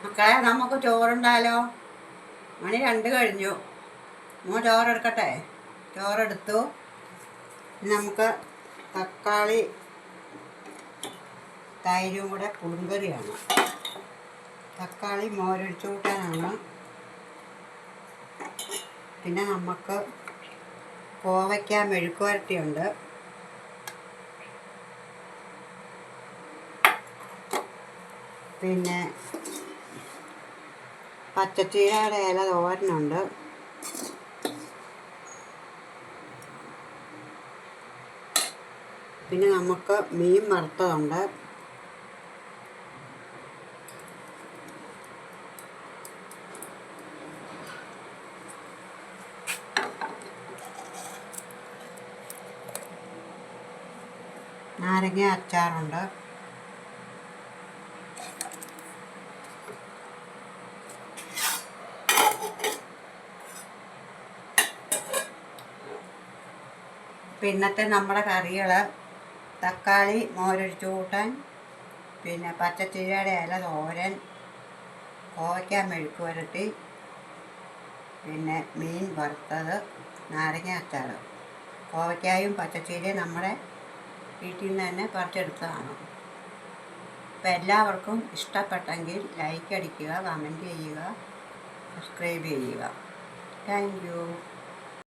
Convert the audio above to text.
മക്കളെ നമുക്ക് ചോറുണ്ടാലോ. മണി 2 കഴിഞ്ഞു. ചോറെടുക്കട്ടെ. ചോറെടുത്തു. നമുക്ക് തക്കാളി തൈരും കൂടെ പുളിങ്കറിയാണ്. തക്കാളി മോരൊഴിച്ച് കൂട്ടാനാണ്. പിന്നെ നമുക്ക് കോവയ്ക്ക മെഴുക്കുവരട്ടിയുണ്ട്. പിന്നെ പച്ചച്ചീരയുടെ ഇല തോരനുണ്ട്. പിന്നെ നമുക്ക് മീൻ വറുത്തതുണ്ട്. നാരങ്ങ അച്ചാറുണ്ട്. പിന്നത്തെ നമ്മുടെ കറികൾ തക്കാളി മോരൊഴിച്ച് കൂട്ടാൻ, പിന്നെ പച്ചച്ചീരയുടെ ഇല തോരൻ, കോവയ്ക്ക മെഴുക്ക് പുരട്ടി, പിന്നെ മീൻ വറുത്തത്, നാരങ്ങ അച്ചാർ. കോവയ്ക്കായും പച്ചച്ചീരയും നമ്മുടെ വീട്ടിൽ നിന്ന് തന്നെ പറിച്ചെടുത്തതാണ്. അപ്പോൾ എല്ലാവർക്കും ഇഷ്ടപ്പെട്ടെങ്കിൽ ലൈക്ക് അടിക്കുക, കമൻറ്റ് ചെയ്യുക, സബ്സ്ക്രൈബ് ചെയ്യുക. Thank you.